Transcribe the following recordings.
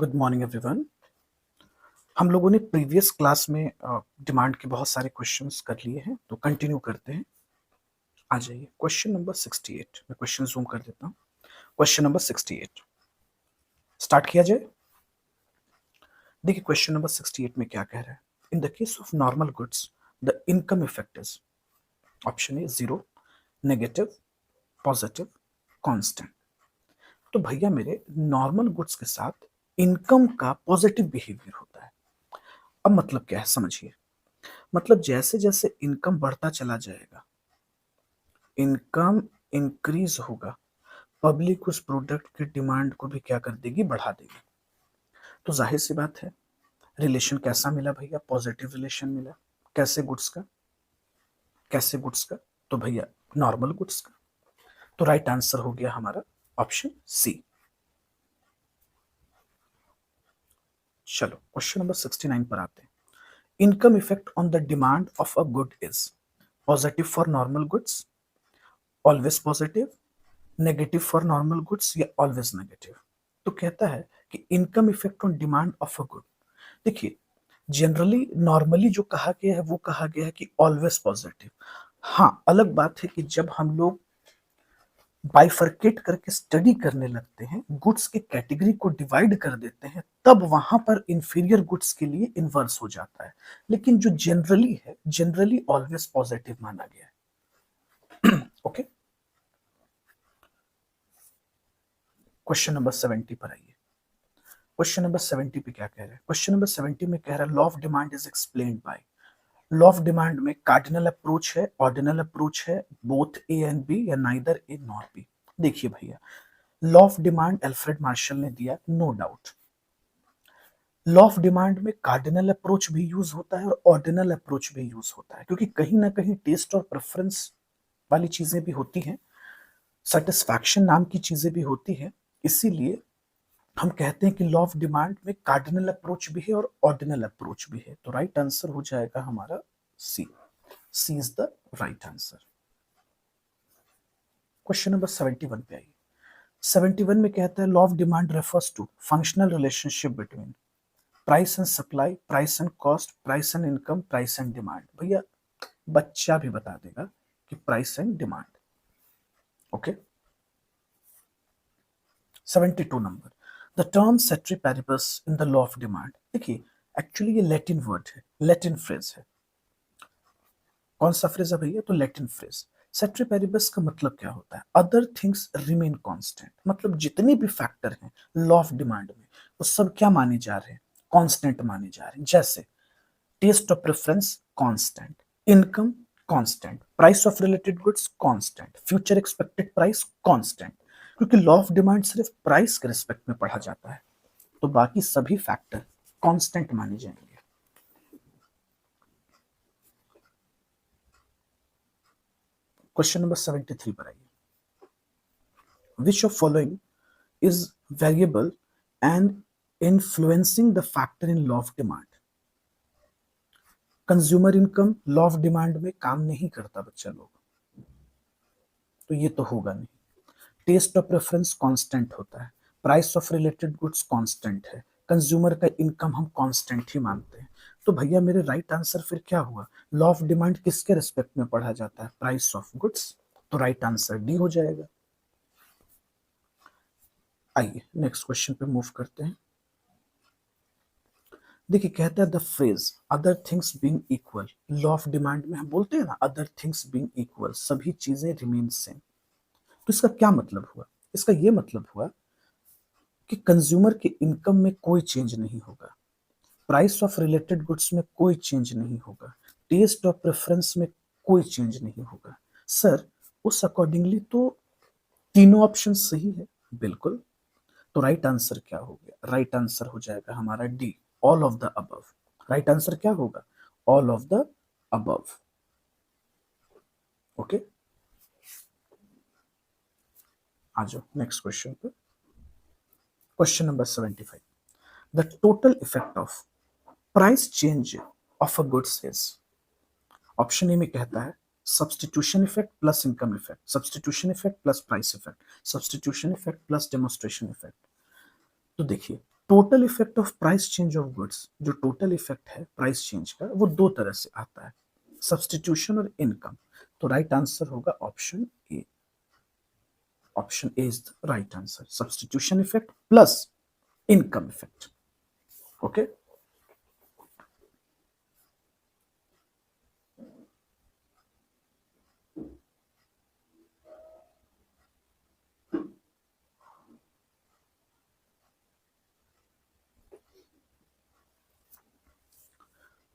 Good morning everyone. हम लोगों ने प्रीवियस क्लास में डिमांड के बहुत सारे क्वेश्चंस कर लिए हैं, तो कंटिन्यू करते हैं। आ जाइए क्वेश्चन नंबर 68। मैं क्वेश्चन जूम कर देता हूँ। क्वेश्चन नंबर 68 स्टार्ट किया जाए। देखिए क्वेश्चन नंबर 68 में क्या कह रहा है। इन the case of normal goods the income effect is option A 0, negative, positive, constant. तो भैया मेरे नॉर्मल गुड्स के साथ इनकम का पॉजिटिव बिहेवियर होता है। अब मतलब क्या है समझिए। मतलब जैसे जैसे इनकम बढ़ता चला जाएगा, इनकम इंक्रीज होगा, पब्लिक उस प्रोडक्ट की डिमांड को भी क्या कर देगी, बढ़ा देगी। तो जाहिर सी बात है रिलेशन कैसा मिला भैया, पॉजिटिव रिलेशन मिला। कैसे गुड्स का, कैसे गुड्स का, तो भैया नॉर्मल गुड्स का। तो राइट आंसर हो गया हमारा ऑप्शन सी। चलो क्वेश्चन नंबर 69 पर आते हैं। Income effect on the demand of a good is positive for normal goods, always positive, negative for normal goods या ऑलवेज नेगेटिव। तो कहता है कि income effect on demand of a good. देखिए जनरली नॉर्मली जो कहा गया है वो कहा गया है कि ऑलवेज पॉजिटिव। हाँ अलग बात है कि जब हम लोग बाइफरकेट करके स्टडी करने लगते हैं, गुड्स के कैटेगरी को डिवाइड कर देते हैं, तब वहां पर इंफीरियर गुड्स के लिए इन्वर्स हो जाता है। लेकिन जो जनरली है, जनरली ऑलवेज पॉजिटिव माना गया है। ओके क्वेश्चन नंबर 70 पर आइए। क्वेश्चन नंबर 70 पे क्या कह रहा है। क्वेश्चन नंबर 70 में कह रहा है law of demand is explained by. Law of demand में कार्डिनल अप्रोच है, ऑर्डिनल अप्रोच है, बोथ ए एंड बी या नाइदर ए नॉर बी। देखिए भैया law of demand Alfred Marshall ने दिया, no doubt. Law of demand में cardinal approach भी यूज होता है और ऑर्डिनल अप्रोच भी यूज होता है, क्योंकि कहीं ना कहीं टेस्ट और प्रेफरेंस वाली चीजें भी होती हैं, सेटिस्फैक्शन नाम की चीजें भी होती हैं। इसीलिए हम कहते हैं कि लॉ ऑफ डिमांड में कार्डिनल अप्रोच भी है और ऑर्डिनल अप्रोच भी है। तो राइट आंसर हो जाएगा हमारा C. C is the right answer. Question number 71 पे आइए। 71 में कहता है law of demand refers to functional relationship between price and supply, price and cost, price and income, price and demand. भैया बच्चा भी बता देगा कि price and demand. Okay 72 number the term ceteris paribus in the law of demand. देखिए actually ये Latin word है, Latin phrase है। कौन सा फ्रेज है भैया, तो लैटिन फ्रेज। सेट्री पैरिबस का मतलब क्या होता है, अदर थिंग्स रिमेन कांस्टेंट। मतलब जितने भी फैक्टर हैं लॉ ऑफ डिमांड में वो सब क्या माने जा रहे हैं, कांस्टेंट माने जा रहे हैं। जैसे taste of preference constant, income constant, price of related goods constant, future expected price constant. क्योंकि लॉ ऑफ डिमांड सिर्फ प्राइस के रिस्पेक्ट में पढ़ा जाता है, तो बाकी सभी फैक्टर कांस्टेंट माने जाएंगे। क्वेश्चन नंबर 73 पर आइए। Which of following is variable and influencing the factor in law of demand. Consumer income law of demand में काम नहीं करता बच्चा लोग, तो ये तो होगा नहीं। टेस्ट ऑफ प्रेफरेंस कांस्टेंट होता है, price of related goods constant है, कंज्यूमर का इनकम हम कांस्टेंट ही मानते हैं। तो भैया मेरे राइट आंसर फिर क्या हुआ, लॉ ऑफ डिमांड किसके रिस्पेक्ट में पढ़ा जाता है, प्राइस ऑफ गुड्स। तो राइट आंसर डी हो जाएगा। आइए नेक्स्ट क्वेश्चन पे मूव करते हैं। देखिए कहता है the phrase other things being equal, law of demand में हम बोलते हैं ना अदर थिंग्स बीइंग इक्वल, सभी चीजें रिमेन सेम। तो इसका क्या मतलब हुआ, इसका ये मतलब हुआ कि कंज्यूमर के इनकम में कोई चेंज नहीं होगा, प्राइस ऑफ रिलेटेड गुड्स में कोई चेंज नहीं होगा, टेस्ट ऑफ प्रेफरेंस में कोई चेंज नहीं होगा। सर उस अकॉर्डिंगली तो तीनों ऑप्शन सही है, बिल्कुल। तो राइट आंसर क्या हो गया, राइट आंसर हो जाएगा हमारा D, all of the above. Right answer क्या होगा, all of the above. Okay आ जाओ नेक्स्ट क्वेश्चन पे। Question number 75 the total effect of price change of a goods is. Option A में कहता है substitution effect plus income effect, substitution effect plus price effect, substitution effect plus demonstration effect. तो देखिए total effect of price change of goods, जो total effect है price change का वो दो तरह से आता है, सब्सटीट्यूशन और इनकम। तो राइट आंसर होगा option A. Option A is the right answer, substitution effect plus income effect. Okay,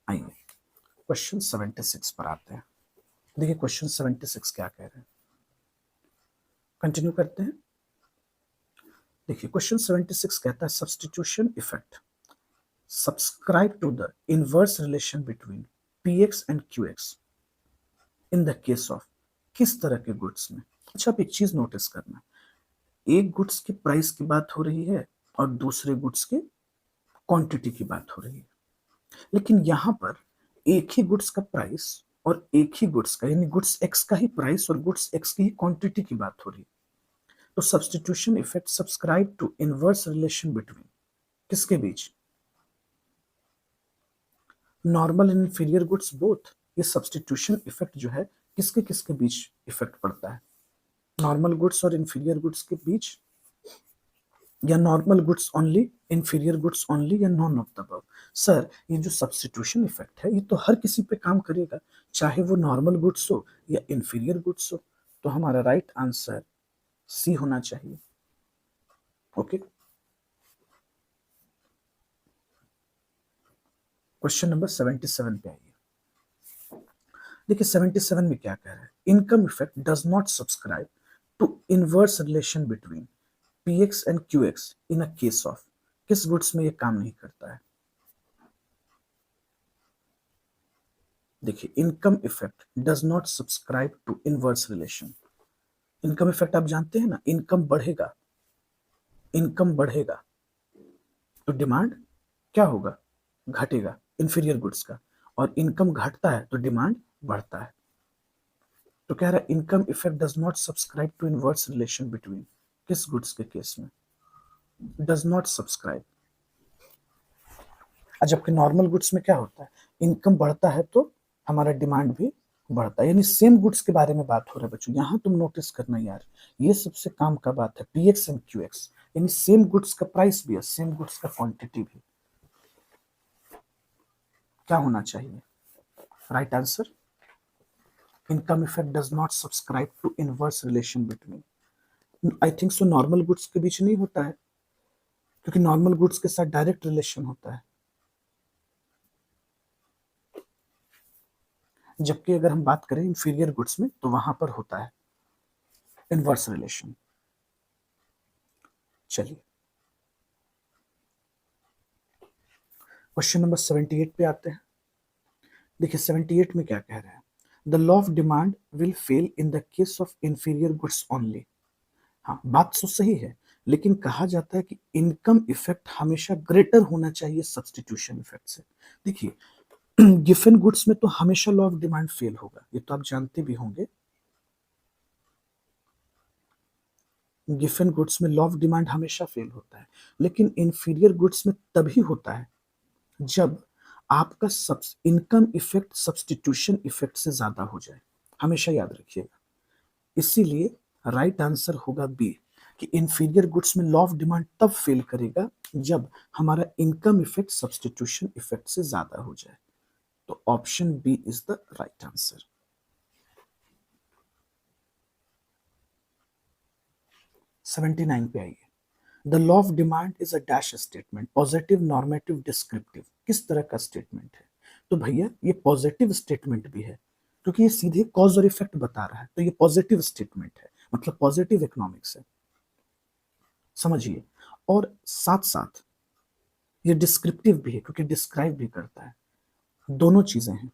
आइए क्वेश्चन 76 पर आते हैं। देखिए क्वेश्चन 76 क्या कह रहे हैं, कंटिन्यू करते हैं। देखिए क्वेश्चन 76 कहता है substitution effect subscribe to the inverse relation between px and qx in the case of, किस तरह के गुड्स में। अच्छा, आप एक चीज नोटिस करना, एक गुड्स की प्राइस की बात हो रही है और दूसरे गुड्स की क्वांटिटी की बात हो रही है, लेकिन यहां पर एक ही गुड्स का प्राइस और एक ही गुड्स का यानी गुड्स एक्स का ही प्राइस और गुड्स एक्स की ही क्वांटिटी की बात हो रही है। तो substitution effect subscribe to inverse relation between, किसके बीच, normal and inferior goods both. ये सब्सटीट्यूशन इफेक्ट जो है किसके किसके बीच इफेक्ट पड़ता है, नॉर्मल गुड्स और इंफीरियर गुड्स के बीच, या normal goods only, inferior goods only, या none of the above. Sir ये जो सब्सटीट्यूशन इफेक्ट है ये तो हर किसी पे काम करेगा, चाहे वो नॉर्मल गुड्स हो या इंफीरियर गुड्स हो। तो हमारा राइट आंसर सी होना चाहिए। ओके, क्वेश्चन नंबर 77 पे आइए। देखिए 77 में क्या कह रहा है, income effect does not subscribe to inverse relation between px and qx in a case of, किस गुड्स में ये काम नहीं करता है। देखिए income effect does not subscribe to inverse relation. Income effect आप जानते हैं ना, इनकम बढ़ेगा, इनकम बढ़ेगा तो डिमांड क्या होगा, घटेगा इंफीरियर गुड्स का, और इनकम घटता है तो डिमांड बढ़ता है। तो कह रहा है income effect does not subscribe to inverse relation between, किस गुड्स के केस में, डज नॉट सब्सक्राइब। जबकि नॉर्मल गुड्स में क्या होता है, इनकम बढ़ता है तो हमारा डिमांड भी बढ़ता है, यानी सेम गुड्स के बारे में बात हो रहा है बच्चों। यहां तुम नोटिस करना यार, ये सबसे काम का बात है, px एंड qx यानी सेम गुड्स का प्राइस भी है, सेम गुड्स का क्वांटिटी भी। क्या होना चाहिए right answer, income effect does not subscribe to inverse relation between, I think so normal goods के बीच नहीं होता है, क्योंकि नॉर्मल गुड्स के साथ डायरेक्ट रिलेशन होता है। जबकि अगर हम बात करें इंफीरियर गुड्स में तो वहां पर होता है इनवर्स रिलेशन। चलिए क्वेश्चन नंबर 78 पे आते हैं। देखिए 78 में क्या कह रहा है, the law of demand will fail in the case of inferior goods only. हाँ बात तो सही है, लेकिन कहा जाता है कि इनकम इफेक्ट हमेशा ग्रेटर होना चाहिए सब्सटीट्यूशन इफेक्ट से। देखिए गिवन गुड्स में तो हमेशा लॉ ऑफ डिमांड फेल होगा, ये तो आप जानते भी होंगे। गिवन गुड्स में लॉ ऑफ डिमांड हमेशा फेल होता है, लेकिन इंफीरियर गुड्स में तभी होता है जब आपका इनकम इफेक्ट सब्सटीट्यूशन इफेक्ट से ज्यादा हो जाए, हमेशा याद रखिएगा। इसीलिए राइट आंसर होगा बी, कि इंफीरियर गुड्स में लॉ ऑफ डिमांड तब फेल करेगा जब हमारा इनकम इफेक्ट सब्सटीट्यूशन इफेक्ट से ज्यादा हो जाए। तो option B is the right answer. 79 पे आइए, the law of demand is a dash statement, positive normative descriptive, किस तरह का स्टेटमेंट है। तो भैया ये पॉजिटिव स्टेटमेंट भी है, क्योंकि ये सीधे कॉज और इफेक्ट बता रहा है, तो ये पॉजिटिव स्टेटमेंट है, मतलब पॉजिटिव इकोनॉमिक्स है, समझिए। और साथ साथ ये डिस्क्रिप्टिव भी है, क्योंकि डिस्क्राइब भी करता है, दोनों चीजें हैं।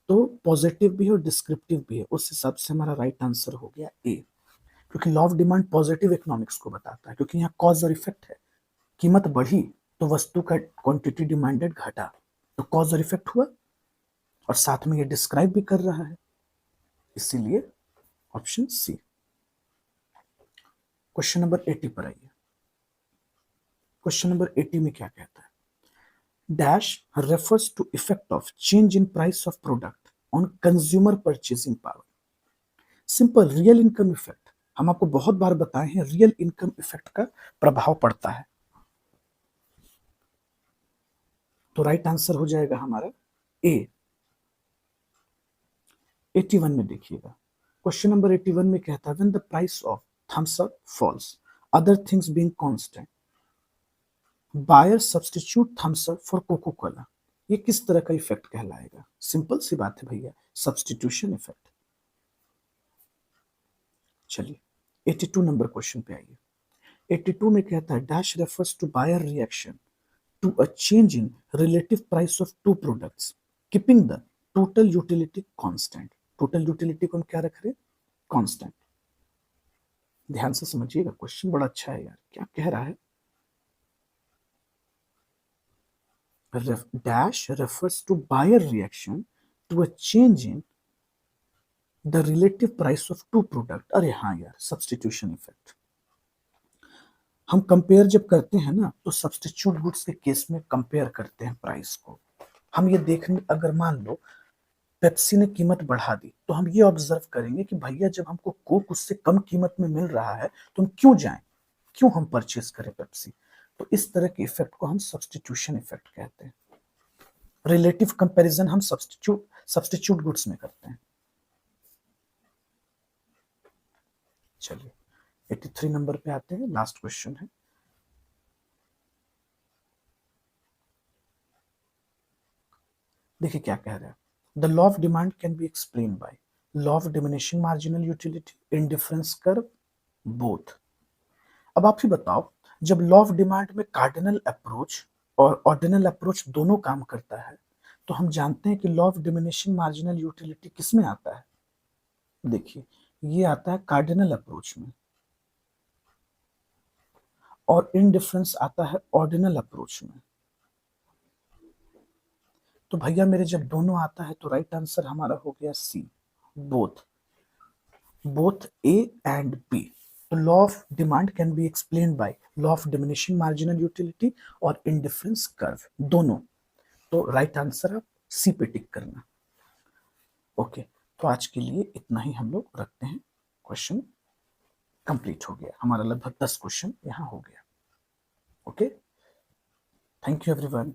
तो पॉजिटिव भी है और डिस्क्रिप्टिव भी है, उस हिसाब से हमारा राइट आंसर हो गया ए, क्योंकि law of demand positive economics को बताता है, क्योंकि यहाँ कॉज और इफेक्ट है। कीमत बढ़ी तो वस्तु का क्वांटिटी डिमांडेड घटा, तो कॉज और इफेक्ट हुआ, और साथ में ये डिस्क्राइब भी कर रहा है, इसीलिए ऑप्शन सी। क्वेश्चन नंबर 80 पर आइए। क्वेश्चन नंबर 80 में क्या कहता है? Dash refers to effect of change in price of product on consumer purchasing power. Simple, real income effect. हम आपको बहुत बार बताए हैं रियल इनकम इफेक्ट का प्रभाव पड़ता है। तो राइट आंसर हो जाएगा हमारा ए। 81 में देखिएगा, क्वेश्चन नंबर 81 में कहता है when the price of Thums Up falls other things being constant buyer substitute Thums Up for Coca Cola. ये किस तरह का इफेक्ट कहलाएगा? सिंपल सी बात है भैया, सब्स्टिट्यूशन इफेक्ट। चलिए 82 नंबर क्वेश्चन पे आइए। 82 में कहता है dash refers to buyer reaction to a change in relative price of two products keeping the total utility constant. Total utility को हम क्या रख रहे हैं? कांस्टेंट। ध्यान से समझिएगा, क्वेश्चन बड़ा अच्छा है यार। क्या कह रहा है? dash refers to buyer reaction to a change in the relative price of two product। अरे हाँ यार, सब्स्टिट्यूशन इफेक्ट। हम कंपेयर जब करते हैं ना तो सब्स्टिट्यूट गुड्स के केस में कंपेयर करते हैं प्राइस को। हम ये देखने, अगर मान लो पेप्सी ने कीमत बढ़ा दी तो हम ये ऑब्जर्व करेंगे कि भैया जब हमको कोक उससे कम कीमत में मिल रहा है तो हम क्यों जाएं, क्यों हम परचेज करें पेप्सी। तो इस तरह के इफेक्ट को हम सब्स्टिट्यूशन इफेक्ट कहते हैं। रिलेटिव कंपैरिजन हम सब्स्टिट्यूट गुड्स में करते हैं। चलिए 83 नंबर पे आते हैं, लास्ट क्वेश्चन है। देखिए क्या कह रहा है, the law of demand can be explain by law of diminishing marginal utility, indifference curve, both. अब आप ही बताओ, जब लॉ ऑफ डिमांड में कार्डिनल अप्रोच और ऑर्डिनल अप्रोच दोनों काम करता है तो हम जानते हैं कि law of diminishing marginal utility किस में आता है? देखिए ये आता है कार्डिनल अप्रोच में और इनडिफरेंस आता है ऑर्डिनल अप्रोच में। तो भैया मेरे जब दोनों आता है तो राइट आंसर हमारा हो गया C, both. Both A and B. तो law of demand can be explain by law of diminishing marginal utility और इनडिफरेंस कर्व दोनों। तो राइट आंसर आप सी पे टिक करना। ओके, तो आज के लिए इतना ही हम लोग रखते हैं। क्वेश्चन कंप्लीट हो गया हमारा, लगभग 10 क्वेश्चन यहाँ हो गया। Okay, thank you everyone.